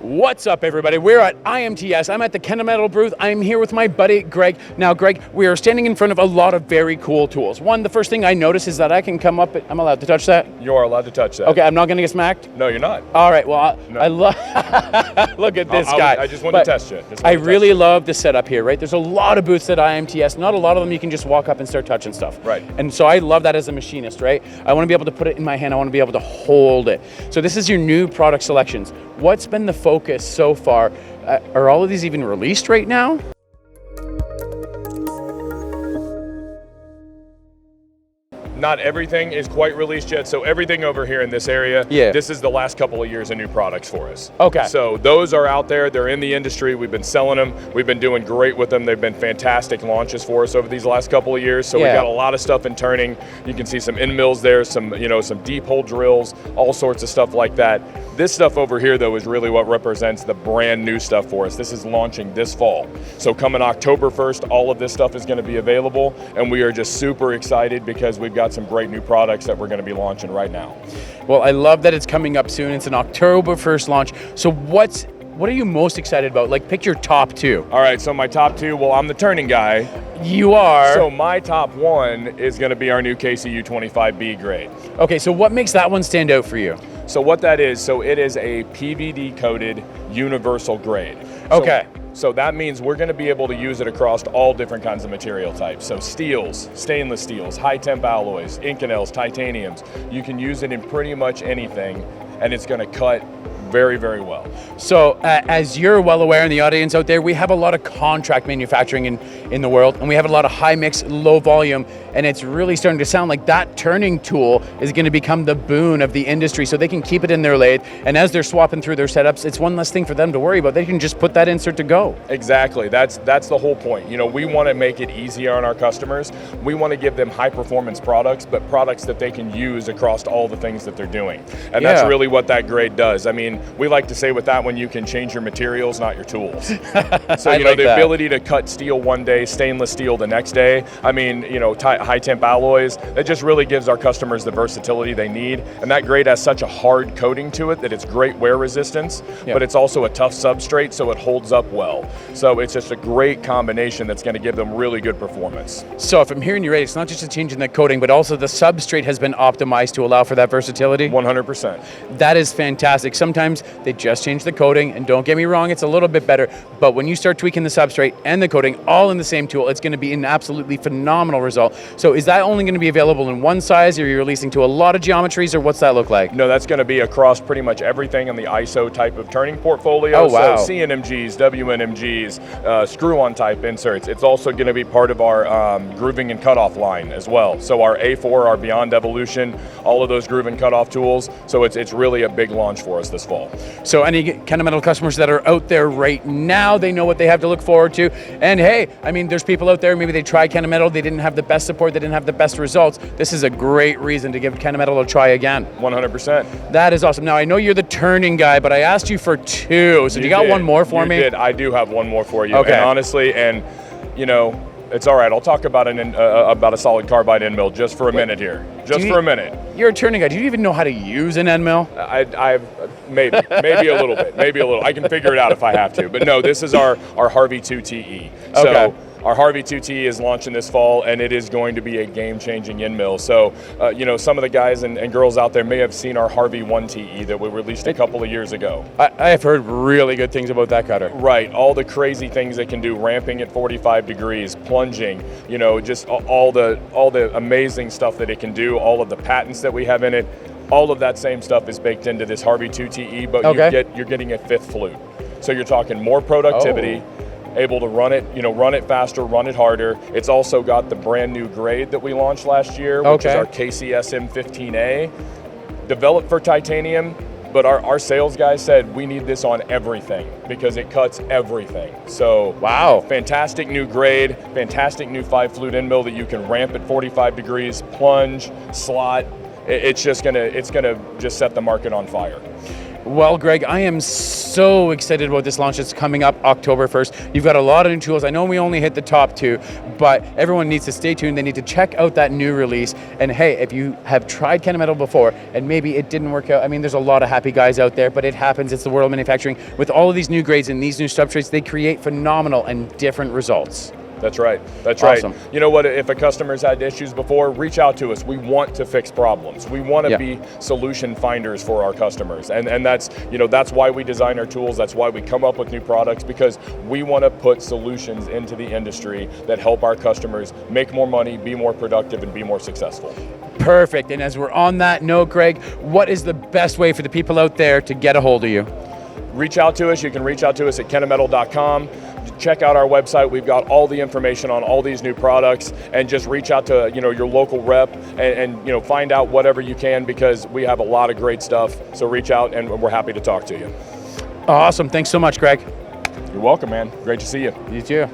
What's up, everybody? We're at IMTS. I'm at the Kennametal booth. I'm here with my buddy, Greg. Now, Greg, we are standing in front of a lot of very cool tools. One, the first thing I notice is that I can come up, I'm allowed to touch that? You are allowed to touch that. Okay, I'm not gonna get smacked? No, you're not. All right, well, No. I love, look at this guy. I just want to test you. I really love the setup here, right? There's a lot of booths at IMTS. Not a lot of them you can just walk up and start touching stuff. Right. And so I love that as a machinist, right? I wanna be able to put it in my hand. I wanna be able to hold it. So this is your new product selections. What's been the focus so far? Are all of these even released right now? Not everything is quite released yet, so everything over here in this area, this is the last couple of years of new products for us. Okay. So those are out there, they're in the industry, we've been selling them, we've been doing great with them, they've been fantastic launches for us over these last couple of years, so we've got a lot of stuff in turning. You can see some end mills there, some deep hole drills, all sorts of stuff like that. This stuff over here though is really what represents the brand new stuff for us. This is launching this fall. So coming October 1st, all of this stuff is going to be available, and we are just super excited because we've got some great new products that we're going to be launching right now. Well, I love that it's coming up soon. It's an October 1st launch. So what are you most excited about? Like, pick your top two. All right, so my top two, well, I'm the turning guy. You are. So my top one is going to be our new KCU25B grade. Okay, so what makes that one stand out for you? So what that is, so it is a PVD coated universal grade. Okay. So that means we're going to be able to use it across all different kinds of material types. So steels, stainless steels, high temp alloys, Inconels, titaniums. You can use it in pretty much anything, and it's going to cut very, very well. So as you're well aware in the audience out there, we have a lot of contract manufacturing in the world, and we have a lot of high mix, low volume, and it's really starting to sound like that turning tool is going to become the boon of the industry, so they can keep it in their lathe, and as they're swapping through their setups, it's one less thing for them to worry about. They can just put that insert to go. Exactly, that's the whole point. You know, we want to make it easier on our customers. We want to give them high performance products, but products that they can use across all the things that they're doing. And that's really what that grade does. I mean, we like to say with that one, you can change your materials, not your tools. So, you know, the ability to cut steel one day, stainless steel the next day, I mean, you know, high temp alloys, that just really gives our customers the versatility they need. And that grade has such a hard coating to it that it's great wear resistance, but it's also a tough substrate, so it holds up well. So it's just a great combination that's going to give them really good performance. So if I'm hearing you right, it's not just a change in the coating, but also the substrate has been optimized to allow for that versatility? 100%. That is fantastic. Sometimes they just change the coating, and don't get me wrong, it's a little bit better, but when you start tweaking the substrate and the coating all in the same tool, it's going to be an absolutely phenomenal result. So is that only going to be available in one size, or are you releasing to a lot of geometries, or what's that look like? No, that's going to be across pretty much everything in the ISO type of turning portfolio. Oh, wow. So CNMGs, WNMGs, screw-on type inserts. It's also going to be part of our grooving and cutoff line as well. So our A4, our Beyond Evolution, all of those groove and cutoff tools. So it's really a big launch for us this fall. So any Kennametal customers that are out there right now, they know what they have to look forward to. And hey, I mean, there's people out there, maybe they tried Kennametal, they didn't have the best support, they didn't have the best results. This is a great reason to give Kennametal a try again. 100%. That is awesome. Now, I know you're the turning guy, but I asked you for two. So you got one more for me? You did. I do have one more for you. Okay. And honestly, and you know, it's all right. I'll talk about a solid carbide end mill just for a minute here. Just for a minute. You're a turning guy. Do you even know how to use an end mill? I've maybe a little bit, maybe a little. I can figure it out if I have to. But no, this is our HARVI II TE. So our HARVI II TE is launching this fall, and it is going to be a game-changing end mill. So, you know, some of the guys and girls out there may have seen our HARVI I TE that we released a couple of years ago. I have heard really good things about that cutter. Right, all the crazy things it can do, ramping at 45 degrees, plunging, you know, just all the amazing stuff that it can do, all of the patents that we have in it. All of that same stuff is baked into this HARVI II TE, but you're getting a fifth flute. So you're talking more productivity, able to run it faster, run it harder. It's also got the brand new grade that we launched last year, which is our KCSM15A, developed for titanium, but our sales guys said we need this on everything because it cuts everything. So fantastic new grade, fantastic new 5-flute end mill that you can ramp at 45 degrees, plunge, slot. It's gonna just set the market on fire. Well, Greg, I am so excited about this launch that's coming up October 1st. You've got a lot of new tools. I know we only hit the top 2, but everyone needs to stay tuned. They need to check out that new release. And hey, if you have tried Kennametal before and maybe it didn't work out, I mean, there's a lot of happy guys out there, but it happens. It's the world of manufacturing. With all of these new grades and these new substrates, they create phenomenal and different results. That's right. That's Awesome. right. You know what? If a customer's had issues before, reach out to us. We want to fix problems. We want to be solution finders for our customers, and that's that's why we design our tools. That's why we come up with new products, because we want to put solutions into the industry that help our customers make more money, be more productive, and be more successful. Perfect. And as we're on that note, Greg, what is the best way for the people out there to get a hold of you? Reach out to us. You can reach out to us at kennametal.com. Check out our website. We've got all the information on all these new products, and just reach out to your local rep and find out whatever you can, because we have a lot of great stuff. So reach out, and we're happy to talk to you. Awesome. Thanks so much, Greg. You're welcome, man. Great to see you. You too.